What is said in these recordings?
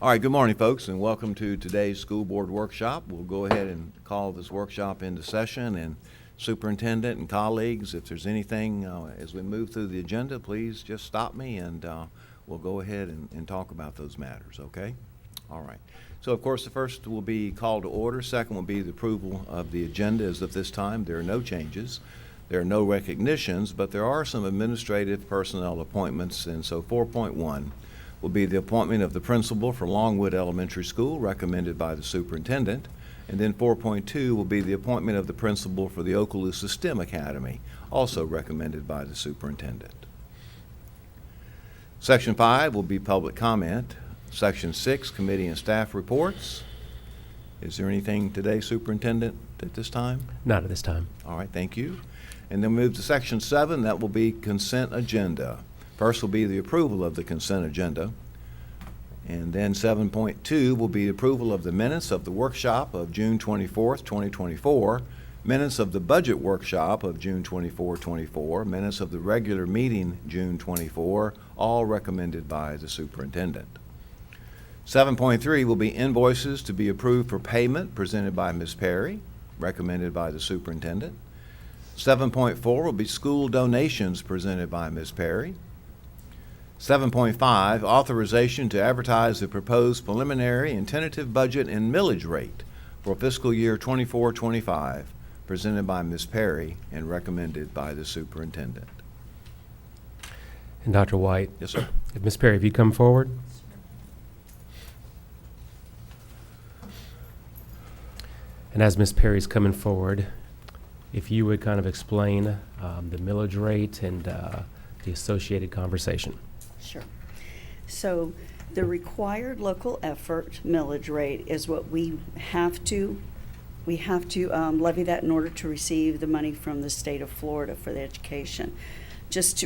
All right, good morning, folks, and welcome to today's school board workshop. We'll go ahead and call this workshop into session, and superintendent and colleagues, if there's anything as we move through the agenda, please just stop me and we'll go ahead and talk about those matters, okay? All right. So, of course, the first will be call to order. Second will be the approval of the agenda as of this time. There are no changes. There are no recognitions, but there are some administrative personnel appointments, and so 4.1 will be the appointment of the principal for Longwood Elementary School, recommended by the superintendent. And then 4.2 will be the appointment of the principal for the Okaloosa STEM Academy, also recommended by the superintendent. Section 5 will be public comment. Section 6, committee and staff reports. Is there anything today, superintendent, at this time? Not at this time. All right, thank you. And then move to section 7, that will be consent agenda. First will be the approval of the consent agenda. And then 7.2 will be approval of the minutes of the workshop of June 24th, 2024, minutes of the budget workshop of June 24, 24, minutes of the regular meeting June 24, all recommended by the superintendent. 7.3 will be invoices to be approved for payment presented by Ms. Perry, recommended by the superintendent. 7.4 will be school donations presented by Ms. Perry. 7.5, authorization to advertise the proposed preliminary and tentative budget and millage rate for fiscal year 24-25, presented by Ms. Perry and recommended by the superintendent. And Dr. White? Yes, sir. If Ms. Perry, if you come forward. And as Ms. Perry's coming forward, if you would kind of explain the millage rate and the associated conversation. Sure. So the required local effort millage rate is what we have to levy that in order to receive the money from the state of Florida for the education.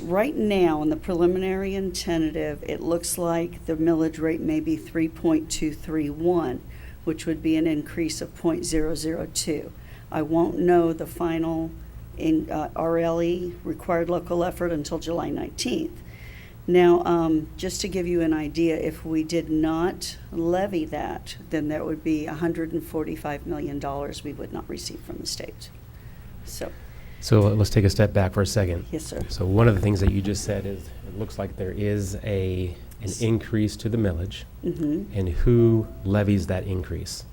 Right now, in the preliminary and tentative, it looks like the millage rate may be 3.231, which would be an increase of 0.002. I won't know the final RLE, required local effort, until July 19th. Now, just to give you an idea, if we did not levy that, then that would be $145 million we would not receive from the state. So let's take a step back for a second. yes, sir. So one of the things that you just said is it looks like there is an increase to the millage. Mm-hmm. And who levies that increase?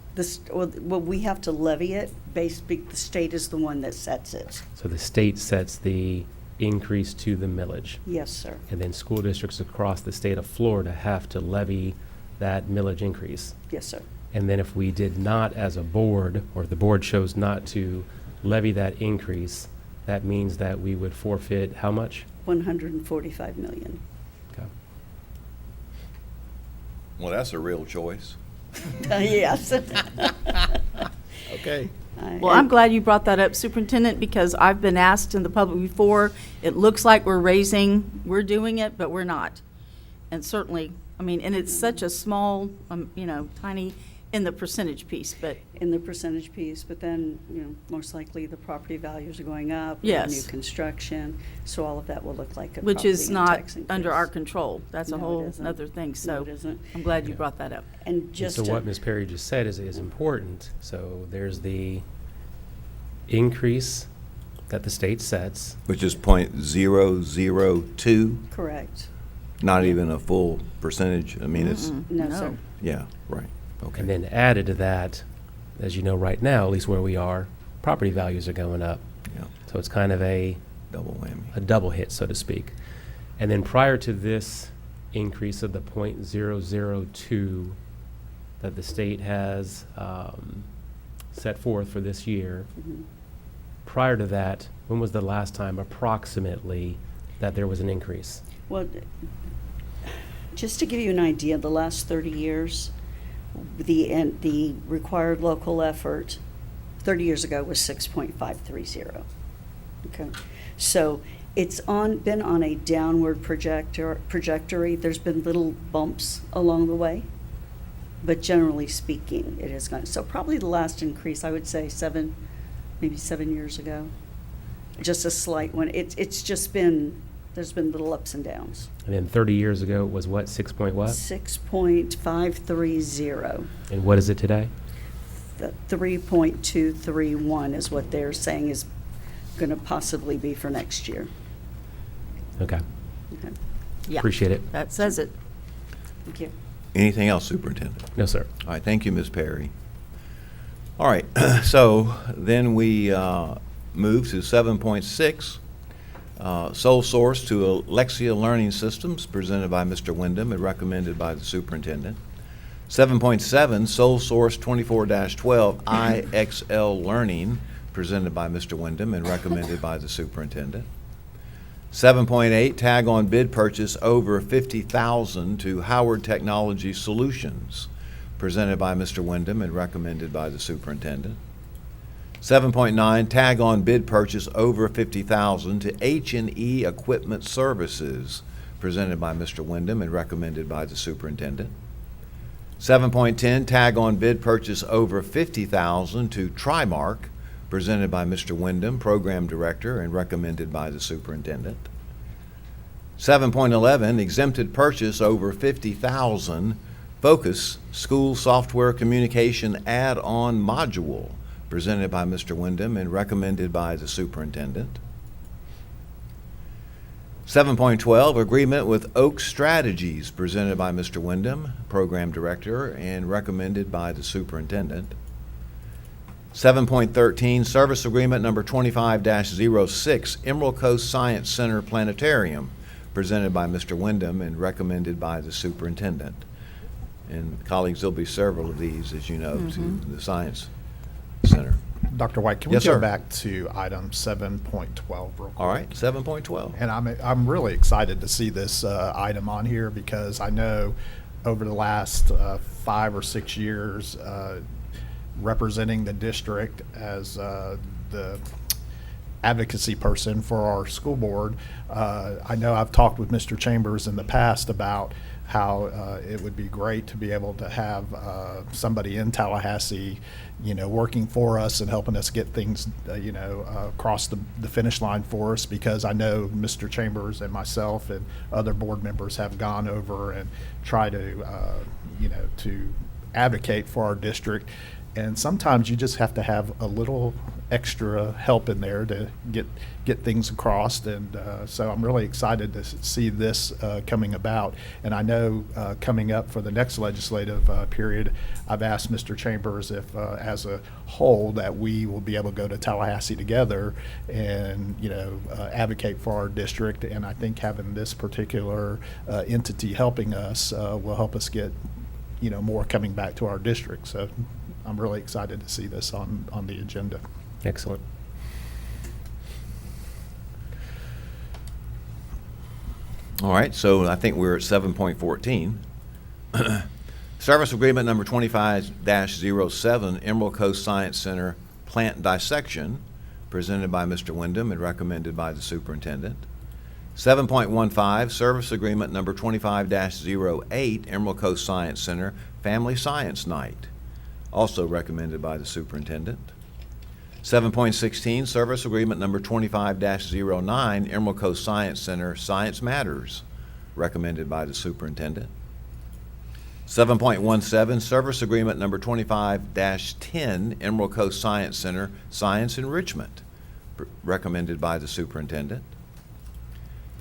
Well, we have to levy it. The state is the one that sets it. So the state sets the increase to the millage. Yes, sir. And then school districts across the state of Florida have to levy that millage increase. Yes, sir. And then if we did not as a board, or the board chose not to levy that increase, that means that we would forfeit how much? $145 million. Okay. Well, that's a real choice. Yes. Okay. Well, I'm glad you brought that up, Superintendent, because I've been asked in the public before, it looks like we're doing it, but we're not. And certainly, I mean, and it's such a small, tiny in the percentage piece, but In the percentage piece, but then, most likely the property values are going up. Yes. New construction, so all of that will look like a which property is and not tax under our increase. control. That's a No, it whole isn't. other thing, No, so it isn't. I'm glad you Yeah. brought that up. And And just so to- what Ms. Perry just said is important. So there's the increase that the state sets. Which is 0.002, Correct. not even a full percentage. I mean, it's, No, sir. yeah, right, okay. And then added to that, as you know right now, at least where we are, property values are going up. Yeah, So it's kind of a double whammy. double hit, so to speak. And then prior to this increase of the 0.002 that the state has set forth for this year, Mhm. prior to that, when was the last time approximately that there was an increase? Well, just to give you an idea, the last 30 years, the required local effort 30 years ago was 6.530. Okay, so it's been on a downward trajectory. There's been little bumps along the way, but generally speaking, it has gone. So probably the last increase, I would say maybe 7 years ago, just a slight one. It's just been There's been little ups and downs. And then 30 years ago, it was what, 6 point what? 6.530. And what is it today? The 3.231 is what they're saying is going to possibly be for next year. Okay, Okay. Yeah, appreciate it. that says it. Thank you. Anything else, Superintendent? No, sir. All right, thank you, Ms. Perry. All right, so then we move to 7.6, sole source to Alexia Learning Systems, presented by Mr. Wyndham and recommended by the superintendent. 7.7, sole source 24-12 IXL Learning, presented by Mr. Wyndham and recommended by the superintendent. 7.8, tag on bid purchase over $50,000 to Howard Technology Solutions, presented by Mr. Wyndham and recommended by the superintendent. 7.9, tag on bid purchase over $50,000 to H&E Equipment Services, presented by Mr. Wyndham and recommended by the superintendent. 7.10, tag on bid purchase over $50,000 to Trimark, presented by Mr. Wyndham, Program Director, and recommended by the superintendent. 7.11, exempted purchase over $50,000, Focus School Software Communication Add-on Module, presented by Mr. Wyndham and recommended by the superintendent. 7.12, agreement with Oak Strategies, presented by Mr. Wyndham, Program Director, and recommended by the superintendent. 7.13, service agreement number 25-06, Emerald Coast Science Center Planetarium, presented by Mr. Wyndham and recommended by the superintendent. And colleagues, there'll be several of these, as you know, to the Science Center. Dr. White, can we Yes, go sir. back to item 7.12 real quick? All right, 7.12. And I'm really excited to see this item on here because I know over the last 5 or 6 years, representing the district as the advocacy person for our school board, I know I've talked with Mr. Chambers in the past about how it would be great to be able to have somebody in Tallahassee, working for us and helping us get things, across the finish line for us, because I know Mr. Chambers and myself and other board members have gone over and tried to, to advocate for our district. And sometimes you just have to have a little extra help in there to get things across. And so I'm really excited to see this coming about. And I know coming up for the next legislative period, I've asked Mr. Chambers if, as a whole, that we will be able to go to Tallahassee together and, advocate for our district. And I think having this particular entity helping us will help us get, more coming back to our district. So I'm really excited to see this on the agenda. Excellent. All right, so I think we're at 7.14. Service agreement number 25-07, Emerald Coast Science Center Plant Dissection, presented by Mr. Wyndham and recommended by the superintendent. 7.15, service agreement number 25-08, Emerald Coast Science Center Family Science Night, also recommended by the superintendent. 7.16, service agreement number 25-09, Emerald Coast Science Center Science Matters, recommended by the superintendent. 7.17, service agreement number 25-10, Emerald Coast Science Center Science Enrichment, recommended by the superintendent.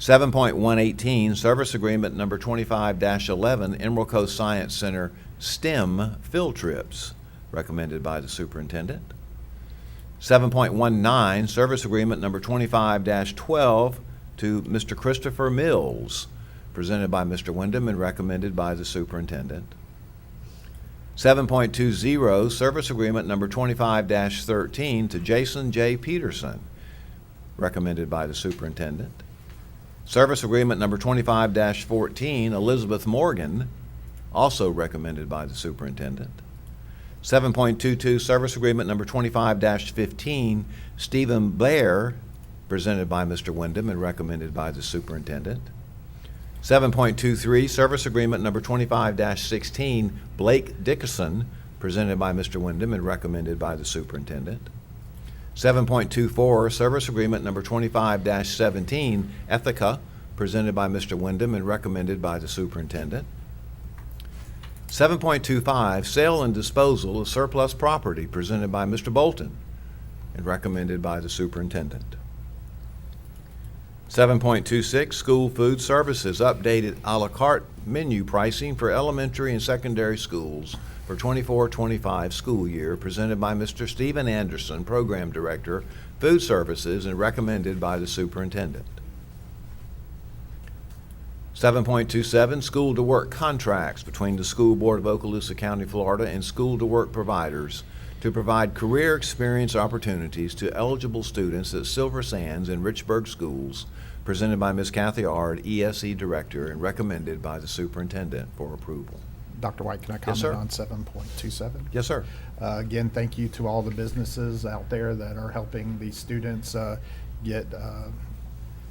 7.118, service agreement number 25-11, Emerald Coast Science Center STEM Field Trips, recommended by the superintendent. 7.19, service agreement number 25-12 to Mr. Christopher Mills, presented by Mr. Wyndham and recommended by the superintendent. 7.20, service agreement number 25-13 to Jason J. Peterson, recommended by the superintendent. Service agreement number 25-14, Elizabeth Morgan, also recommended by the superintendent. 7.22, service agreement number 25-15, Stephen Blair, presented by Mr. Wyndham and recommended by the superintendent. 7.23, service agreement number 25-16, Blake Dickerson, presented by Mr. Wyndham and recommended by the superintendent. 7.24, service agreement number 25-17, Ethica presented by Mr. Wyndham and recommended by the superintendent. 7.25, sale and disposal of surplus property, presented by Mr. Bolton and recommended by the superintendent. 7.26, school food services, updated a la carte menu pricing for elementary and secondary schools for 24-25 school year, presented by Mr. Stephen Anderson, Program Director, Food Services, and recommended by the superintendent. 7.27, school to work contracts between the School Board of Okaloosa County, Florida, and school to work providers to provide career experience opportunities to eligible students at Silver Sands and Richburg schools, presented by Ms. Kathy Ard, ESE Director, and recommended by the superintendent for approval. Dr. White, can I Yes, comment sir. on 7.27? Yes, sir. Again, thank you to all the businesses out there that are helping these students get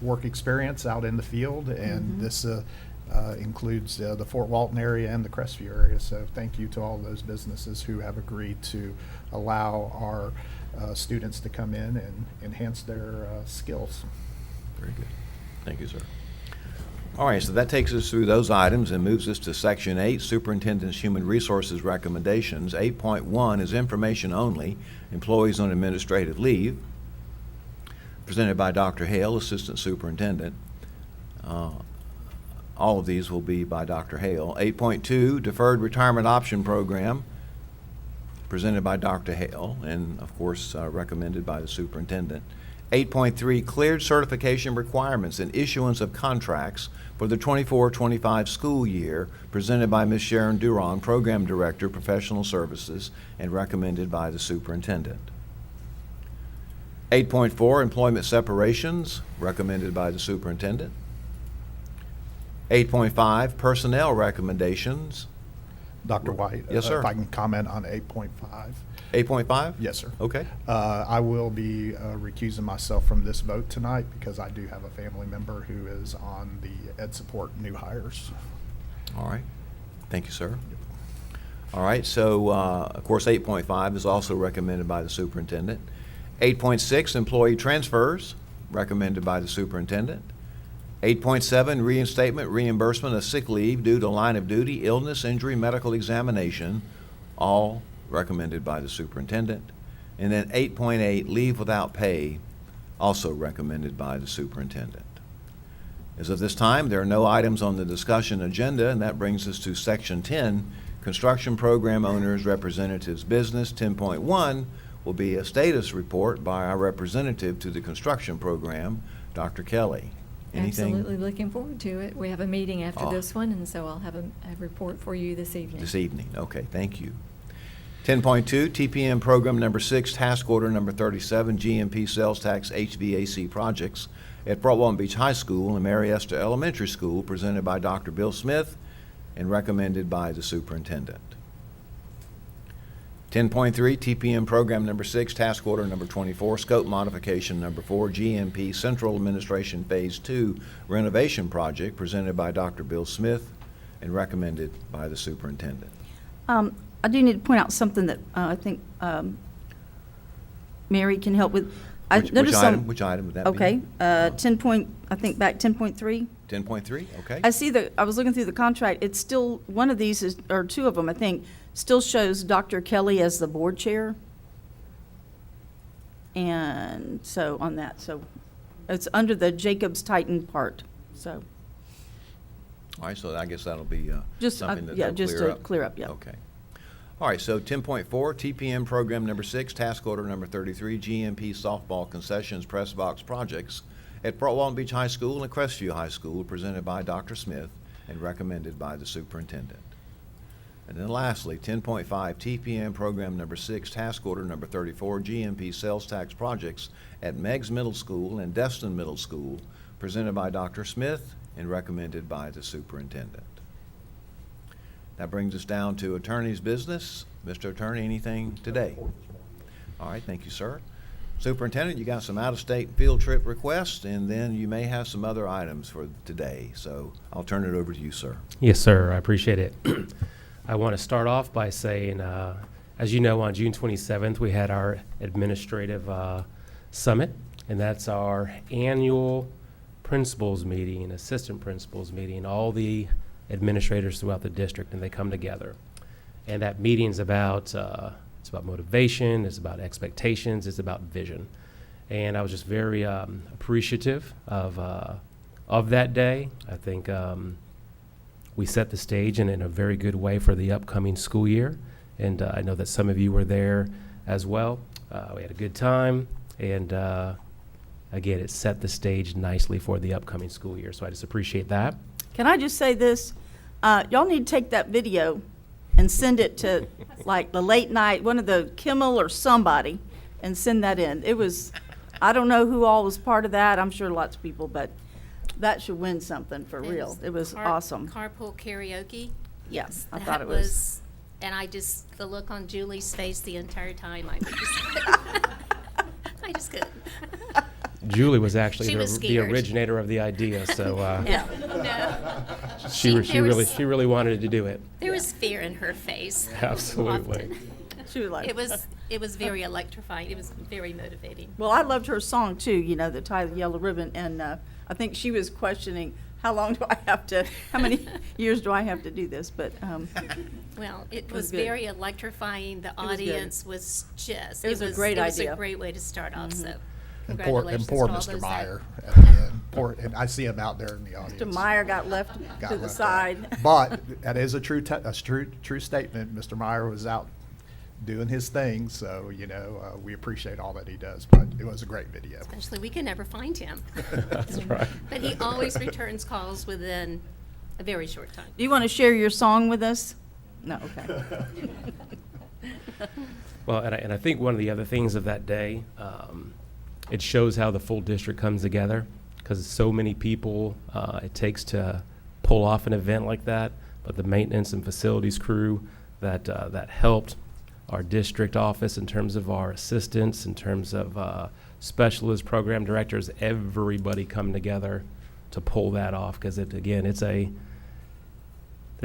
work experience out in the field, and this includes the Fort Walton area and the Crestview area. So thank you to all those businesses who have agreed to allow our students to come in and enhance their skills. Very good. Thank you, sir. All right, so that takes us through those items and moves us to Section 8, Superintendent's Human Resources Recommendations. 8.1 is information only, employees on administrative leave, presented by Dr. Hale, Assistant Superintendent. All of these will be by Dr. Hale. 8.2, Deferred Retirement Option Program, presented by Dr. Hale, and of course recommended by the superintendent. 8.3, Cleared Certification Requirements and Issuance of Contracts for the 24-25 school year, presented by Ms. Sharon Duron, Program Director, Professional Services, and recommended by the superintendent. 8.4, Employment Separations, recommended by the superintendent. 8.5, Personnel Recommendations. Dr. White? Yes, sir. If I can comment on 8.5. 8.5? Yes, sir. Okay. I will be recusing myself from this vote tonight because I do have a family member who is on the Ed Support new hires. All right. Thank you, sir. All right, so, of course, 8.5 is also recommended by the superintendent. 8.6, Employee Transfers, recommended by the superintendent. 8.7, Reinstatement, Reimbursement of Sick Leave due to line of duty, illness, injury, medical examination, all recommended by the superintendent. And then 8.8, Leave Without Pay, also recommended by the superintendent. As of this time, there are no items on the discussion agenda, and that brings us to Section 10, Construction Program Owners Representatives Business. 10.1 will be a status report by our representative to the construction program, Dr. Kelly. Anything Absolutely looking forward to it. We have a meeting after Ah. this one, and so I'll have a report for you this evening. this evening? Okay, thank you. 10.2, TPM Program Number 6, Task Order Number 37, GMP Sales Tax HVAC Projects at Fort Walton Beach High School and Mary Esther Elementary School, presented by Dr. Bill Smith and recommended by the superintendent. 10.3, TPM Program Number 6, Task Order Number 24, Scope Modification Number 4, GMP Central Administration Phase 2 Renovation Project, presented by Dr. Bill Smith and recommended by the superintendent. I do need to point out something that I think Mary can help with. I Which noticed item? some- Which item would that be? Okay, 10 point, I think back 10.3. 10.3, okay. I see I was looking through the contract, it's still, one of these is, or two of them, I think, still shows Dr. Kelly as the board chair. And so, on that, so it's under the Jacobs Titan part, so, All right, so I guess that'll be just, something that yeah, they'll just clear to up. clear up, yeah. Okay. All right, so 10.4, TPM Program Number 6, Task Order Number 33, GMP Softball Concessions Press Box Projects at Fort Walton Beach High School and Crestview High School, presented by Dr. Smith and recommended by the superintendent. And then lastly, 10.5, TPM Program Number 6, Task Order Number 34, GMP Sales Tax Projects at Meigs Middle School and Destin Middle School, presented by Dr. Smith and recommended by the superintendent. That brings us down to attorney's business. Mr. Attorney, anything today? All right, thank you, sir. Superintendent, you got some out-of-state field trip requests, and then you may have some other items for today. So I'll turn it over to you, sir. Yes, sir. I appreciate it. I want to start off by saying, as you know, on June 27th, we had our administrative summit, and that's our annual principals meeting, assistant principals meeting, all the administrators throughout the district, and they come together. And that meeting's about, it's about motivation, it's about expectations, it's about vision. And I was just very appreciative of that day. I think we set the stage in a very good way for the upcoming school year. And I know that some of you were there as well. We had a good time. And again, it set the stage nicely for the upcoming school year. So I just appreciate that. Can I just say this? Y'all need to take that video and send it to like the late night, one of the Kimmel or somebody, and send that in. It was, I don't know who all was part of that. I'm sure lots of people, but that should win something for real. It was awesome. Carpool karaoke. Yes, I That thought it was. And the look on Julie's face the entire time, I just couldn't. Julie was actually She was the scared. originator of the idea, so Yeah. No, she really wanted to do it. there was fear in her face. Absolutely. often. She was like, It was very electrifying. It was very motivating. well, I loved her song too, you know, the tie the yellow ribbon, and I think she was questioning, how many years do I have to do this? But Well, it was was good. very electrifying. The was good. audience was just. It was a great It was idea. a great way to start off, so And congratulations poor to all Mr. those Meyer that. at the end. And I see him out there in the audience. Mr. Meyer got left Got to the left side. out. But that is a true statement. Mr. Meyer was out doing his thing, so, we appreciate all that he does. But it was a great video. Actually, we can never find him. That's right. But he always returns calls within a very short time. Do you want to share your song with us? No, okay. Well, and I think one of the other things of that day, it shows how the full district comes together, because so many people it takes to pull off an event like that. But the maintenance and facilities crew that helped our district office in terms of our assistants, in terms of specialists, program directors, everybody come together to pull that off, because there's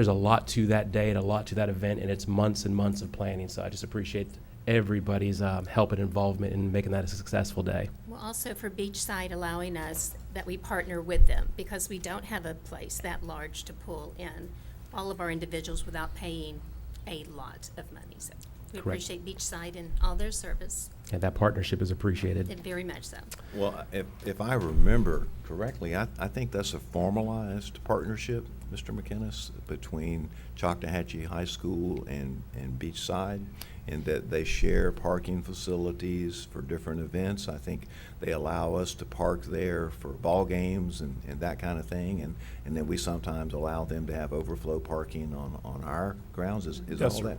a lot to that day and a lot to that event, and it's months and months of planning. So I just appreciate everybody's help and involvement in making that a successful day. Well, also for Beachside allowing us that we partner with them, because we don't have a place that large to pull in all of our individuals without paying a lot of money. So we Correct. appreciate Beachside and all their service, And that partnership is appreciated. and very much so. Well, if I remember correctly, I think that's a formalized partnership, Mr. McInnes, between Choctawhatchee High School and Beachside, in that they share parking facilities for different events. I think they allow us to park there for ball games and that kind of thing, and then we sometimes allow them to have overflow parking on our grounds. Is Yes, all sir. that?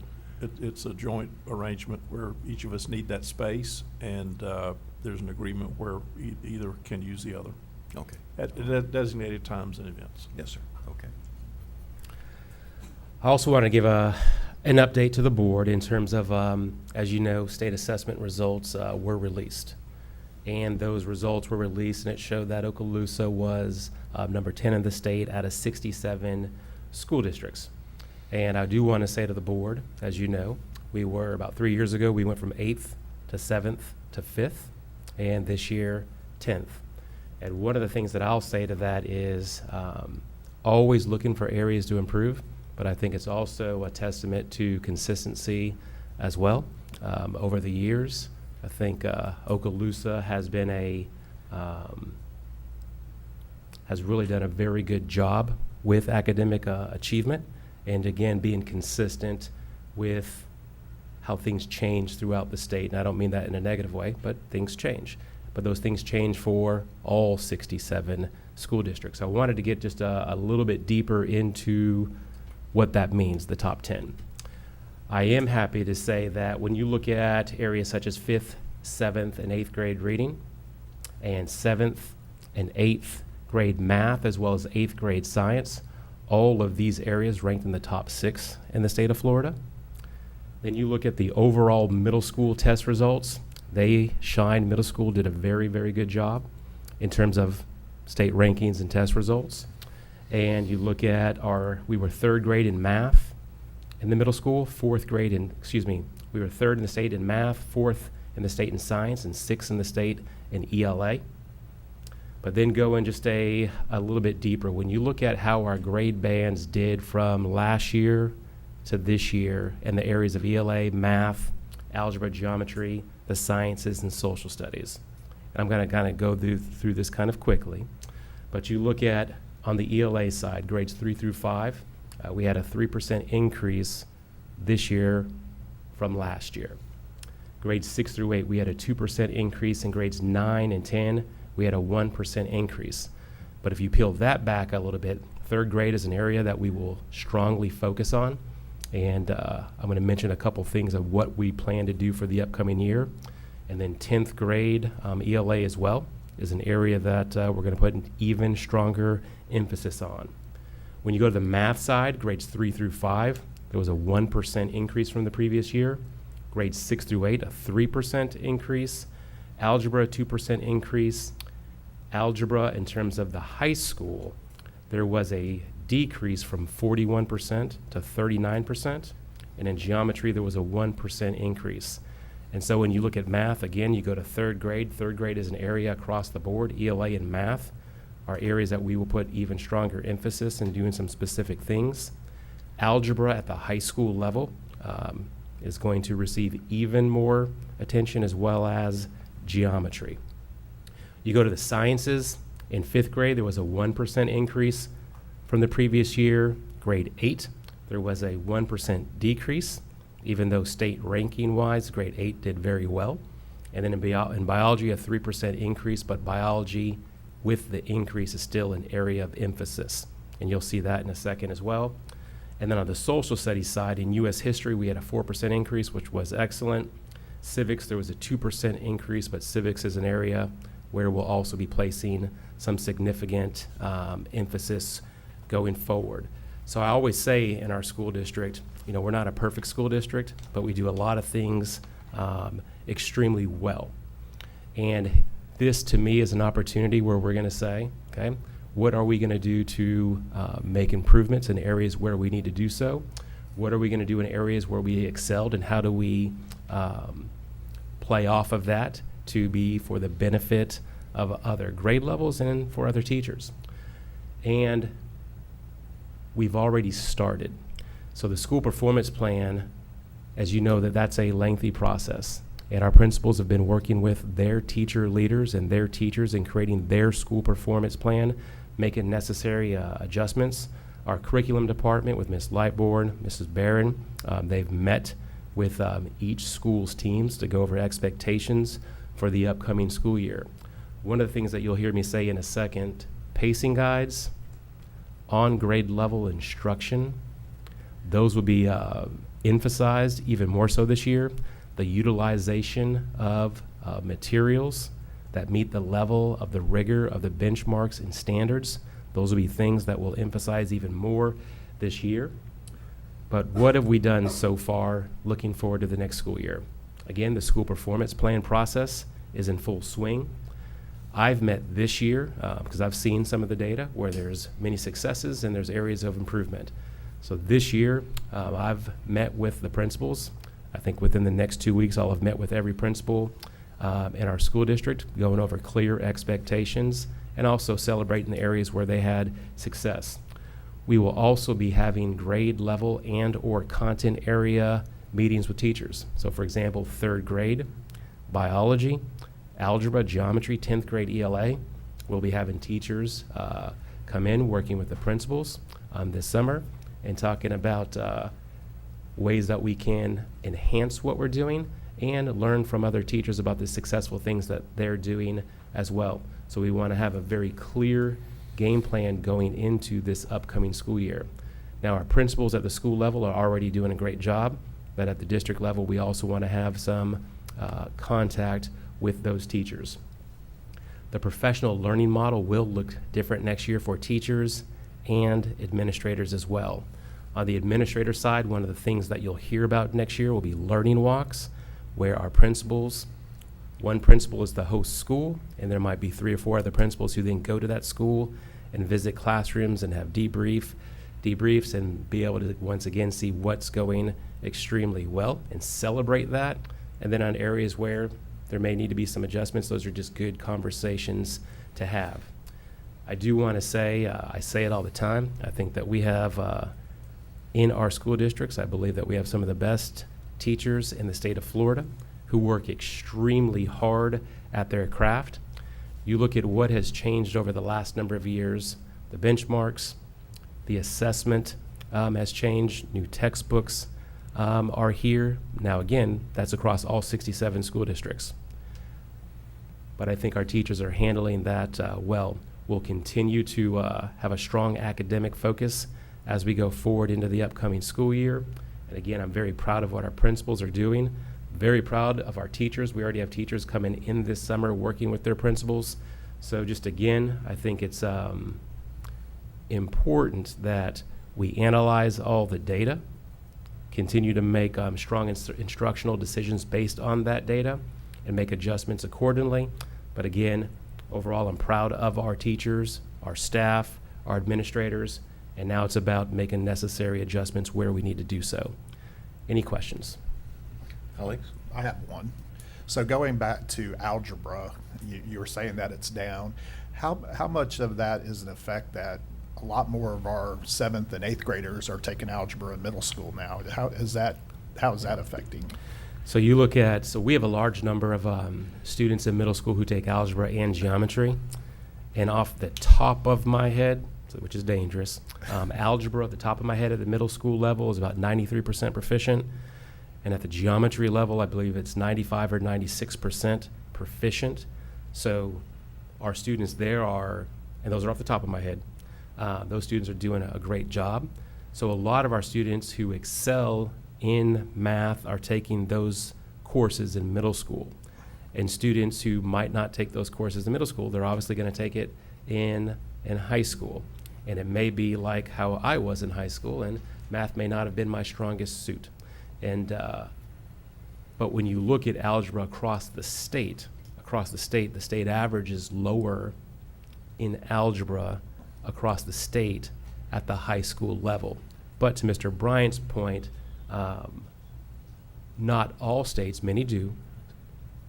It's a joint arrangement where each of us need that space, and there's an agreement where either can use the other Okay. at designated times and events. Yes, sir. Okay. I also want to give an update to the board in terms of, as you know, state assessment results were released. And those results were released, and it showed that Okaloosa was number 10 in the state out of 67 school districts. And I do want to say to the board, as you know, we were about 3 years ago, we went from 8th to 7th to 5th, and this year, 10th. And one of the things that I'll say to that is always looking for areas to improve, but I think it's also a testament to consistency as well. Over the years, I think Okaloosa has been has really done a very good job with academic achievement, and again, being consistent with how things change throughout the state. And I don't mean that in a negative way, but things change. But those things change for all 67 school districts. I wanted to get just a little bit deeper into what that means, the top 10. I am happy to say that when you look at areas such as 5th, 7th, and 8th grade reading, and 7th and 8th grade math, as well as 8th grade science, all of these areas ranked in the top 6 in the state of Florida. Then you look at the overall middle school test results. Shine Middle School did a very, very good job in terms of state rankings and test results. And you look at we were 3rd grade in math in the middle school, we were 3rd in the state in math, 4th in the state in science, and 6th in the state in ELA. But then go in just a little bit deeper. When you look at how our grade bands did from last year to this year in the areas of ELA, math, algebra, geometry, the sciences, and social studies. And I'm going to kind of go through this kind of quickly. But you look at, on the ELA side, grades 3 through 5, we had a 3% increase this year from last year. Grades 6 through 8, we had a 2% increase. In grades 9 and 10, we had a 1% increase. But if you peel that back a little bit, third grade is an area that we will strongly focus on. And I'm going to mention a couple things of what we plan to do for the upcoming year. And then 10th grade ELA as well is an area that we're going to put an even stronger emphasis on. When you go to the math side, grades 3 through 5, there was a 1% increase from the previous year. Grades 6 through 8, a 3% increase. Algebra, a 2% increase. Algebra, in terms of the high school, there was a decrease from 41% to 39%. And in geometry, there was a 1% increase. And so when you look at math, again, you go to third grade. Third grade is an area across the board. ELA and math are areas that we will put even stronger emphasis in doing some specific things. Algebra at the high school level is going to receive even more attention, as well as geometry. You go to the sciences. In fifth grade, there was a 1% increase from the previous year. Grade 8, there was a 1% decrease, even though state ranking-wise, grade 8 did very well. And then in biology, a 3% increase, but biology with the increase is still an area of emphasis. And you'll see that in a second as well. And then on the social studies side, in U.S. history, we had a 4% increase, which was excellent. Civics, there was a 2% increase, but civics is an area where we'll also be placing some significant emphasis going forward. So I always say in our school district, we're not a perfect school district, but we do a lot of things extremely well. And this, to me, is an opportunity where we're going to say, okay, what are we going to do to make improvements in areas where we need to do so? What are we going to do in areas where we excelled, and how do we play off of that to be for the benefit of other grade levels and for other teachers? And we've already started. So the school performance plan, as you know, that's a lengthy process. And our principals have been working with their teacher leaders and their teachers in creating their school performance plan, making necessary adjustments. Our curriculum department with Ms. Lightbourne, Mrs. Barron, they've met with each school's teams to go over expectations for the upcoming school year. One of the things that you'll hear me say in a second, pacing guides, on grade level instruction, those will be emphasized even more so this year. The utilization of materials that meet the level of the rigor of the benchmarks and standards, those will be things that we'll emphasize even more this year. But what have we done so far looking forward to the next school year? Again, the school performance plan process is in full swing. I've met this year, because I've seen some of the data, where there's many successes and there's areas of improvement. So this year, I've met with the principals. I think within the next 2 weeks, I'll have met with every principal in our school district, going over clear expectations and also celebrating the areas where they had success. We will also be having grade level and or content area meetings with teachers. So for example, third grade, biology, algebra, geometry, 10th grade ELA, we'll be having teachers come in working with the principals this summer and talking about ways that we can enhance what we're doing and learn from other teachers about the successful things that they're doing as well. So we want to have a very clear game plan going into this upcoming school year. Now, our principals at the school level are already doing a great job, but at the district level, we also want to have some contact with those teachers. The professional learning model will look different next year for teachers and administrators as well. On the administrator side, one of the things that you'll hear about next year will be learning walks, where our principals, one principal is the host school, and there might be 3 or 4 other principals who then go to that school and visit classrooms and have debriefs and be able to once again see what's going extremely well and celebrate that. And then on areas where there may need to be some adjustments, those are just good conversations to have. I do want to say, I say it all the time, I think that we have, in our school districts, I believe that we have some of the best teachers in the state of Florida who work extremely hard at their craft. You look at what has changed over the last number of years, the benchmarks, the assessment has changed, new textbooks are here. Now again, that's across all 67 school districts. But I think our teachers are handling that well. We'll continue to have a strong academic focus as we go forward into the upcoming school year. And again, I'm very proud of what our principals are doing. Very proud of our teachers. We already have teachers coming in this summer working with their principals. So just again, I think it's important that we analyze all the data, continue to make strong instructional decisions based on that data, and make adjustments accordingly. But again, overall, I'm proud of our teachers, our staff, our administrators, and now it's about making necessary adjustments where we need to do so. Any questions? Colleagues? I have one. So going back to algebra, you were saying that it's down. How much of that is an effect that a lot more of our 7th and 8th graders are taking algebra in middle school now? How is that affecting? So you look at, so we have a large number of students in middle school who take algebra and geometry. And off the top of my head, which is dangerous, algebra at the top of my head at the middle school level is about 93% proficient. And at the geometry level, I believe it's 95 or 96% proficient. So our students there are, and those are off the top of my head, those students are doing a great job. So a lot of our students who excel in math are taking those courses in middle school. And students who might not take those courses in middle school, they're obviously going to take it in high school. And it may be like how I was in high school, and math may not have been my strongest suit. And but when you look at algebra across the state, the state average is lower in algebra across the state at the high school level. But to Mr. Bryant's point, not all states, many do,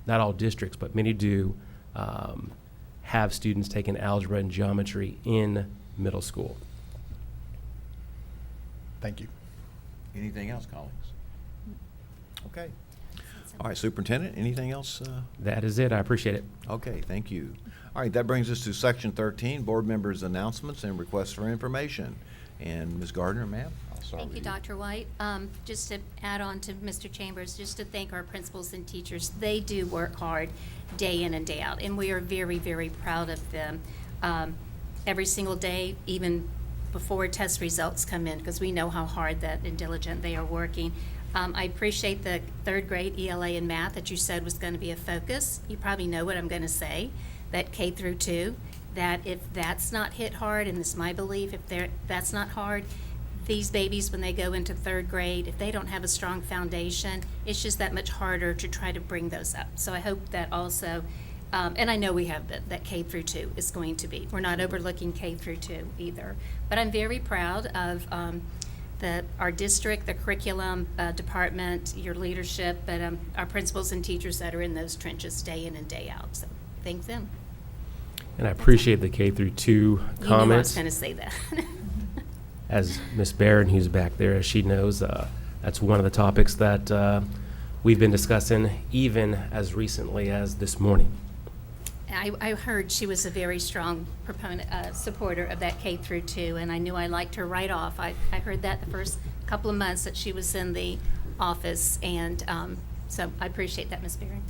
not all districts, but many do have students taking algebra and geometry in middle school. Thank you. Anything else, colleagues? Okay. All right, Superintendent, anything else? That is it. I appreciate it. Okay, thank you. All right, that brings us to Section 13, Board Members' Announcements and Requests for Information. And Ms. Gardner, ma'am, I'll start Thank with you, Dr. White. Just to add on to Mr. Chambers, just to thank our principals and teachers. They do work hard day in and day out, and we are very, very proud of them. Every single day, even before test results come in, because we know how hard that and diligent they are working. I appreciate the 3rd grade ELA and math that you said was going to be a focus. You probably know what I'm going to say, that K through 2, that if that's not hit hard, and this is my belief, if that's not hard, these babies, when they go into 3rd grade, if they don't have a strong foundation, it's just that much harder to try to bring those up. So I hope that also, and I know we have that K through 2 is going to be. We're not overlooking K through 2 either. But I'm very proud of our district, the curriculum department, your leadership, but our principals and teachers that are in those trenches day in and day out. So thank them. And I appreciate the K through 2 You knew I was comments. going to say that. As Ms. Barron, who's back there, as she knows, that's one of the topics that we've been discussing even as recently as this morning. I heard she was a very strong proponent, supporter of that K through 2, and I knew I liked her right off. I heard that the first couple of months that she was in the office, and so I appreciate that, Ms. Barron.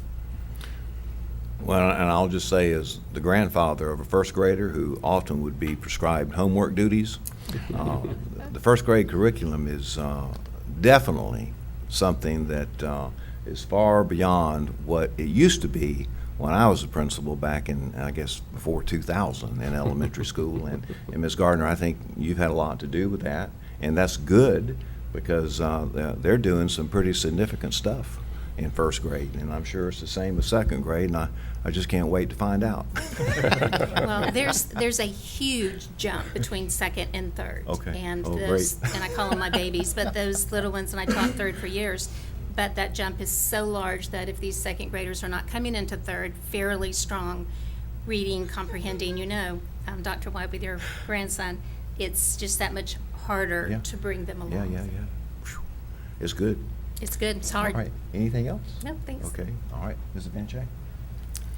Well, and I'll just say, as the grandfather of a 1st grader who often would be prescribed homework duties, the 1st grade curriculum is definitely something that is far beyond what it used to be when I was a principal back in, I guess, before 2000 in elementary school. And Ms. Gardner, I think you've had a lot to do with that, and that's good because they're doing some pretty significant stuff in 1st grade, and I'm sure it's the same with 2nd grade, and I just can't wait to find out. Well, there's a huge jump between 2nd and 3rd. Okay. And Oh, those, great. and I call them my babies, but those little ones, and I taught 3rd for years, but that jump is so large that if these 2nd graders are not coming into 3rd fairly strong, reading, comprehending, Dr. White with your grandson, it's just that much harder Yeah. to bring them along. Yeah. Phew. It's good. It's good, it's All hard. right. Anything else? No, thanks. Okay, all right. Mrs. Vanche?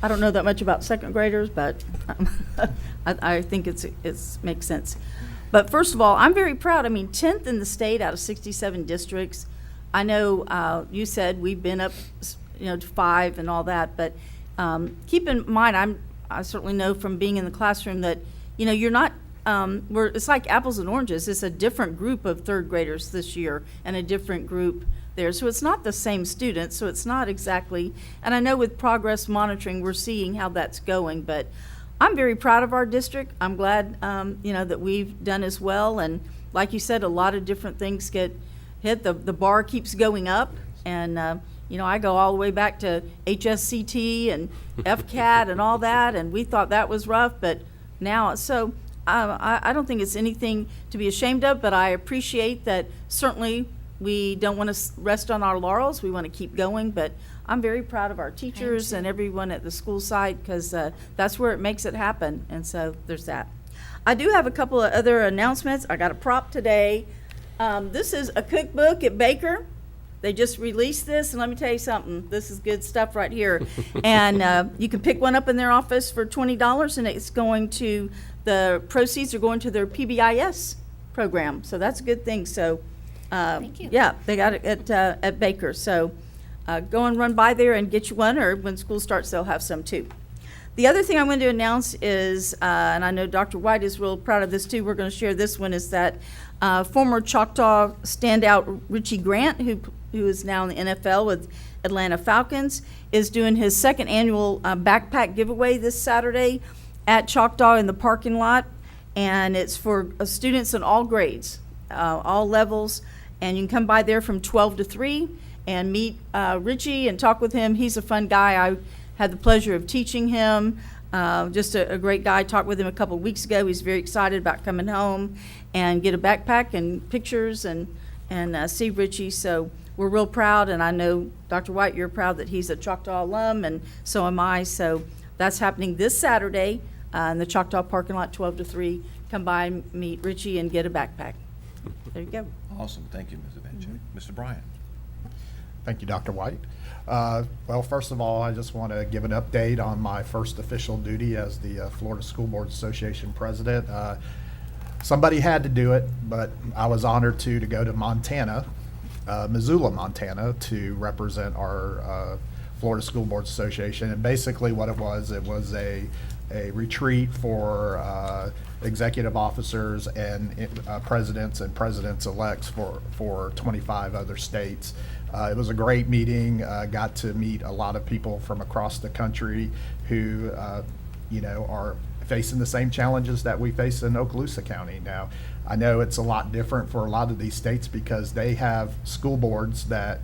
I don't know that much about second graders, but I think it's makes sense. But first of all, I'm very proud. I mean, 10th in the state out of 67 districts. I know you said we've been up, to 5 and all that, but keep in mind, I certainly know from being in the classroom that, you're not, it's like apples and oranges. It's a different group of third graders this year and a different group there. So it's not the same students, so it's not exactly, and I know with progress monitoring, we're seeing how that's going, but I'm very proud of our district. I'm glad, that we've done as well. And like you said, a lot of different things get hit. The bar keeps going up. And, I go all the way back to HSCT and FCAT and all that. And we thought that was rough, but now, so I don't think it's anything to be ashamed of, but I appreciate that certainly we don't want to rest on our laurels. We want to keep going, but I'm very proud of our teachers and everyone at the school site because that's where it makes it happen. And so there's that. I do have a couple of other announcements. I got a prop today. This is a cookbook at Baker. They just released this, and let me tell you something. This is good stuff right here. And you can pick one up in their office for $20, and it's going to, the proceeds are going to their PBIS program. So that's a good thing. So, Thank you. yeah, they got it at Baker. So go and run by there and get you one, or when school starts, they'll have some too. The other thing I'm going to announce is, and I know Dr. White is real proud of this too, we're going to share this one, is that former Choctaw standout Richie Grant, who is now in the NFL with Atlanta Falcons, is doing his second annual backpack giveaway this Saturday at Choctaw in the parking lot. And it's for students in all grades, all levels. And you can come by there from 12 to 3 and meet Richie and talk with him. He's a fun guy. I had the pleasure of teaching him. Just a great guy. Talked with him a couple of weeks ago. He's very excited about coming home and get a backpack and pictures and see Richie. So we're real proud, and I know, Dr. White, you're proud that he's a Choctaw alum, and so am I. So that's happening this Saturday in the Choctaw parking lot, 12 to 3. Come by and meet Richie and get a backpack. There you go. Awesome, thank you, Mrs. Vanche. Mr. Bryant? Thank you, Dr. White. Well, first of all, I just want to give an update on my first official duty as the Florida School Board Association president. Somebody had to do it, but I was honored to go to Montana, Missoula, Montana, to represent our Florida School Board Association. And basically what it was a retreat for executive officers and presidents and presidents-elects for 25 other states. It was a great meeting. Got to meet a lot of people from across the country who, are facing the same challenges that we face in Okaloosa County. Now, I know it's a lot different for a lot of these states because they have school boards that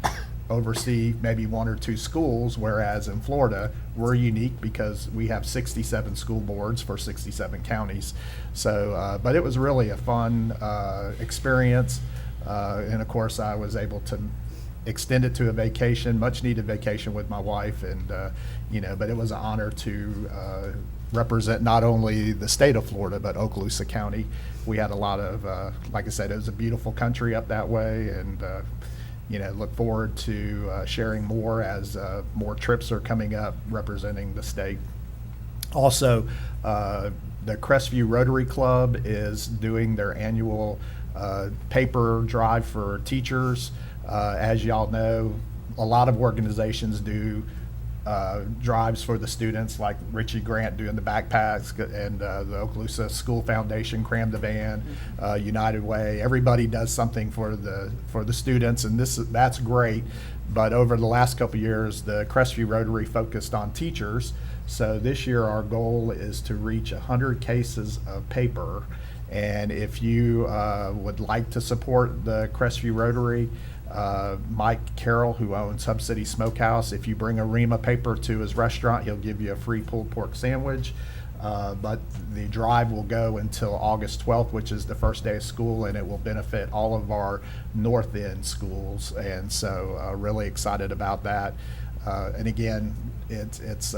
oversee maybe 1 or 2 schools, whereas in Florida, we're unique because we have 67 school boards for 67 counties. So, but it was really a fun experience. And of course, I was able to extend it to a vacation, much needed vacation with my wife. And, but it was an honor to represent not only the state of Florida, but Okaloosa County. We had a lot of, like I said, it was a beautiful country up that way. And, look forward to sharing more as more trips are coming up representing the state. Also, the Crestview Rotary Club is doing their annual paper drive for teachers. As y'all know, a lot of organizations do drives for the students, like Richie Grant doing the backpacks, and the Okaloosa School Foundation, Cram the Van, United Way. Everybody does something for the students, and that's great. But over the last couple of years, the Crestview Rotary focused on teachers. So this year, our goal is to reach 100 cases of paper. And if you would like to support the Crestview Rotary, Mike Carroll, who owns Hub City Smokehouse, if you bring a ream of paper to his restaurant, he'll give you a free pulled pork sandwich. But the drive will go until August 12th, which is the first day of school, and it will benefit all of our North End schools. And so really excited about that. And again, it's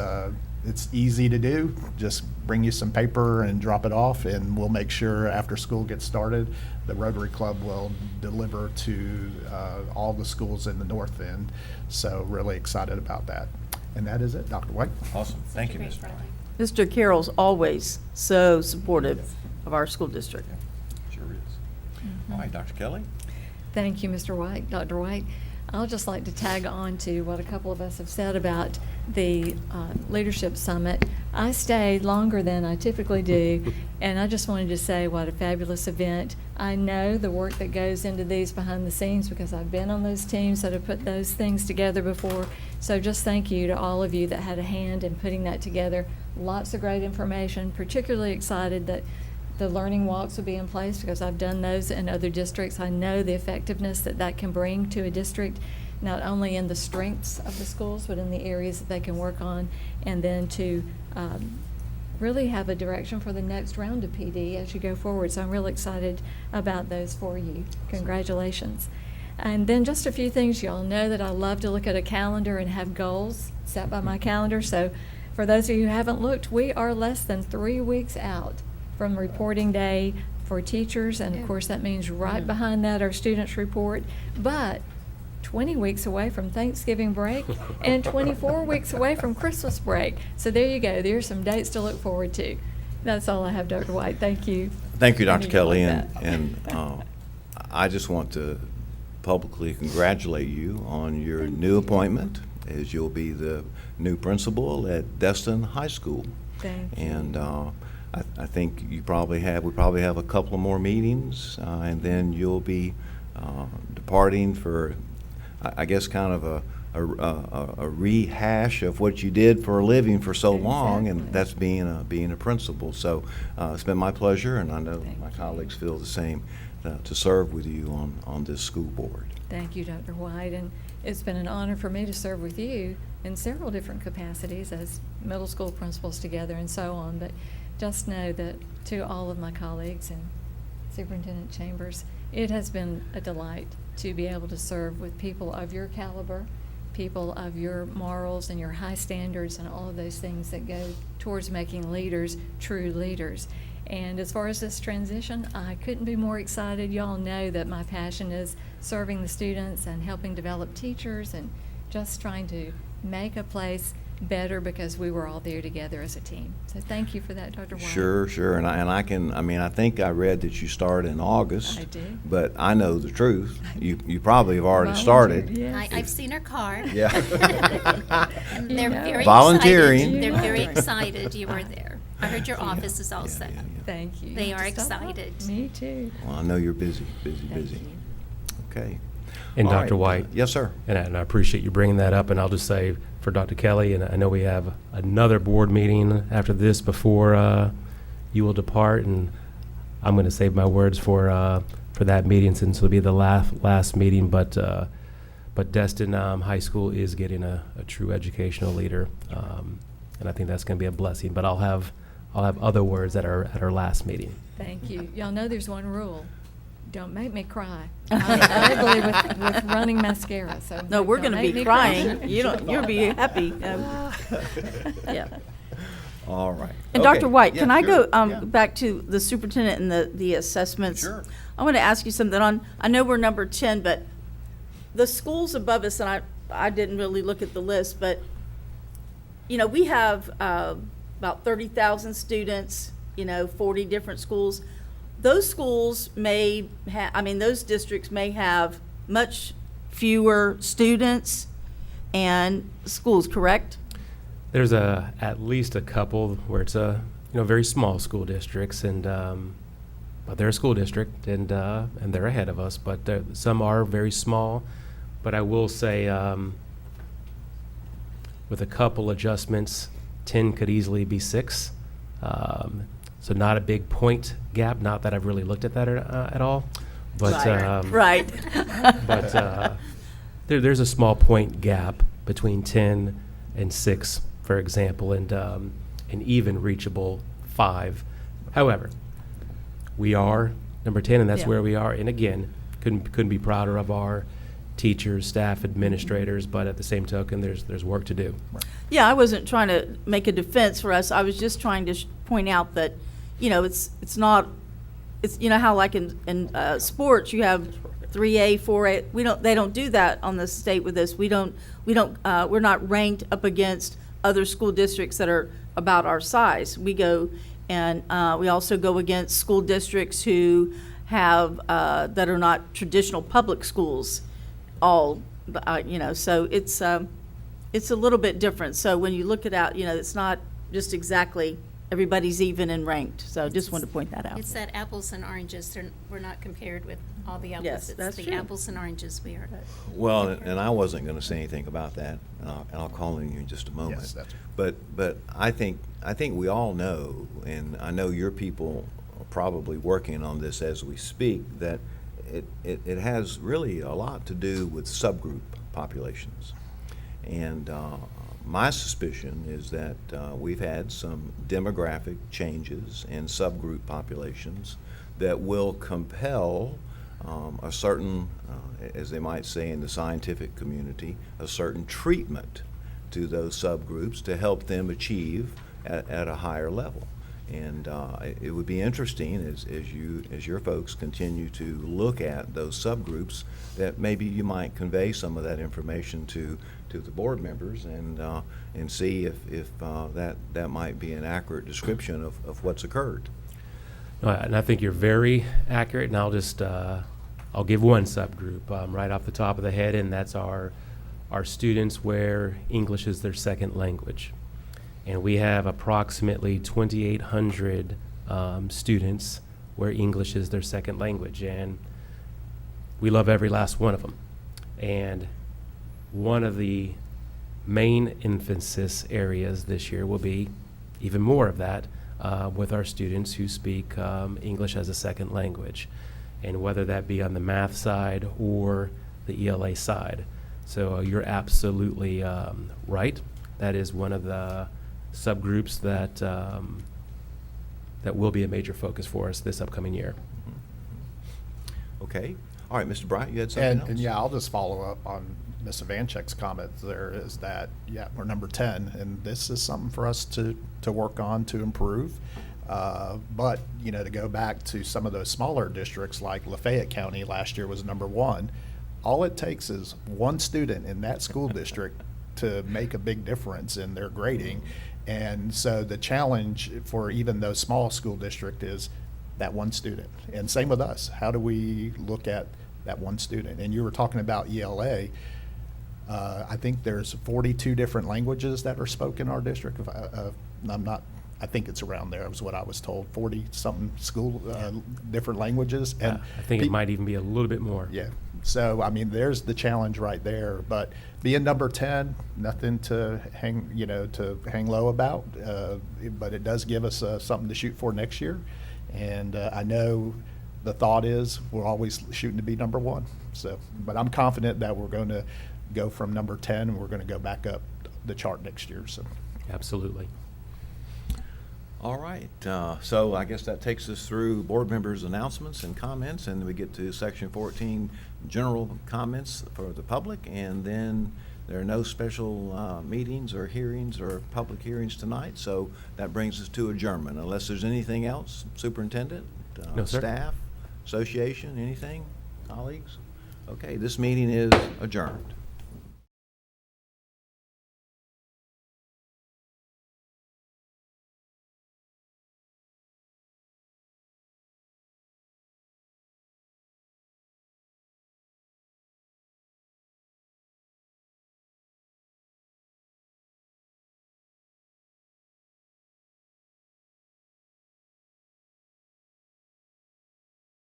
it's easy to do. Just bring you some paper and drop it off, and we'll make sure after school gets started, the Rotary Club will deliver to all the schools in the north end. So really excited about that. And that is it, Dr. White. Awesome. Thank you, Great, Mr. Bradley. White. Mr. Carroll's always so supportive of our school district. Sure is. All right, Dr. Kelly? Thank you, Mr. White, Dr. White. I'll just like to tag on to what a couple of us have said about the Leadership Summit. I stayed longer than I typically do, and I just wanted to say what a fabulous event. I know the work that goes into these behind the scenes because I've been on those teams that have put those things together before. So just thank you to all of you that had a hand in putting that together. Lots of great information, particularly excited that the learning walks will be in place because I've done those in other districts. I know the effectiveness that that can bring to a district, not only in the strengths of the schools, but in the areas that they can work on, and then to really have a direction for the next round of PD as you go forward. So I'm really excited about those for you. Congratulations. And then just a few things. You all know that I love to look at a calendar and have goals set by my calendar. So for those of you who haven't looked, we are less than 3 weeks out from reporting day for teachers, and of course that means right behind that our students report, but 20 weeks away from Thanksgiving break and 24 weeks away from Christmas break. So there you go. There's some dates to look forward to. That's all I have, Dr. White. Thank you. Thank you, I Dr. need to Kelly, like and I just want to publicly congratulate you on your new appointment, as you'll be the new principal at Destin High School. Thank you. And I think we probably have a couple of more meetings, and then you'll be departing for, I guess, kind of a rehash of what you did for a living for so long, and Exactly. that's being a principal. So it's been my pleasure, and I know Thank my you. colleagues feel the same, to serve with you on this school board. Thank you, Dr. White, and it's been an honor for me to serve with you in several different capacities as middle school principals together and so on, but just know that to all of my colleagues and Superintendent Chambers, it has been a delight to be able to serve with people of your caliber, people of your morals and your high standards and all of those things that go towards making leaders true leaders. And as far as this transition, I couldn't be more excited. You all know that my passion is serving the students and helping develop teachers and just trying to make a place better because we were all there together as a team. So thank you for that, Dr. White. Sure, and I think I read that you start in August. I do. But I know the truth. You probably have already started. Volunteered, yes. I've seen her card. Yeah. And they're You know. very Volunteering. excited. They're very Yeah. excited you were there. I heard your office is also. Yeah. Thank you. They You are have to stop by. excited. Me too. Well, I know you're busy. Thank you. Okay. And All Dr. right. White? Yes, sir. And I appreciate you bringing that up, and I'll just say for Dr. Kelly, and I know we have another board meeting after this before you will depart, and I'm going to save my words for that meeting since it'll be the last meeting, but Destin High School is getting a true educational leader, and I think that's going to be a blessing, but I'll have other words at our last meeting. Thank you. Y'all know there's one rule. Don't make me cry. I believe with running mascara, so. No, we're don't gonna make be me crying. cry. You'll be happy. Yeah. All right. And Okay. Dr. White, Yeah, can I sure. go Yeah. back to the superintendent and the assessments? Sure. I want to ask you something I know we're number 10, but the schools above us, and I didn't really look at the list, but, we have about 30,000 students, 40 different schools. Those schools those districts may have much fewer students and schools, correct? There's at least a couple where it's very small school districts, and but they're a school district, and they're ahead of us. But some are very small. But I will say, with a couple adjustments, 10 could easily be 6. So not a big point gap. Not that I've really looked at that at all, but Right. but there's a small point gap between 10 and 6, for example, and an even reachable 5. However, we are number 10, and that's Yeah. where we are. And again, couldn't be prouder of our teachers, staff, administrators, but at the same token, there's work to do. Yeah, I wasn't trying to make a defense for us. I was just trying to point out that, you know, it's not, it's, you know, how like in sports, you have 3A, 4A. They don't do that on the state with us. we're not ranked up against other school districts that are about our size. We go and we also go against school districts who have, that are not traditional public schools, all, you know, so it's a little bit different. So when you look it out, you know, it's not just exactly everybody's even and ranked. So just wanted to point that out. It's that apples and oranges. We're not compared with all the apples. Yes, It's that's the true. apples and oranges we are. Well, and I wasn't going to say anything about that, and I'll call on you in just a moment. Yes, that's- But I think we all know, and I know your people are probably working on this as we speak, that it has really a lot to do with subgroup populations. And my suspicion is that we've had some demographic changes in subgroup populations that will compel a certain, as they might say in the scientific community, a certain treatment to those subgroups to help them achieve at a higher level. And it would be interesting as your folks continue to look at those subgroups, that maybe you might convey some of that information to the board members and see if that might be an accurate description of what's occurred. And I think you're very accurate, and I'll give one subgroup right off the top of the head, and that's our students where English is their second language. And we have approximately 2,800 students where English is their second language, and we love every last one of them. And one of the main emphasis areas this year will be even more of that with our students who speak English as a second language, and whether that be on the math side or the ELA side. So you're absolutely right. That is one of the subgroups that will be a major focus for us this upcoming year. Okay. All right, Mr. Bryant, you had something else? And yeah, I'll just follow up on Ms. Ivanchek's comment there, is that, yeah, we're number 10, and this is something for us to work on, to improve. But, you know, to go back to some of those smaller districts, like Lafayette County last year was number 1. All it takes is one student in that school district to make a big difference in their grading. And so the challenge for even those small school district is that one student. And same with us. How do we look at that one student? And you were talking about ELA. I think there's 42 different languages that are spoken in our district. I think it's around there, is what I was told, 40-something school, different languages. And I think it might even be a little bit more. Yeah. So, I mean, there's the challenge right there. But being number 10, nothing to hang low about. But it does give us something to shoot for next year. And I know the thought is we're always shooting to be number 1. So, but I'm confident that we're going to go from number 10 and we're going to go back up the chart next year. So, Absolutely. All right, so I guess that takes us through board members' announcements and comments, and we get to section 14, general comments for the public, and then there are no special meetings or hearings or public hearings tonight, so that brings us to adjournment. Unless there's anything else, Superintendent, No, sir. staff, association, anything, colleagues? Okay, this meeting is adjourned.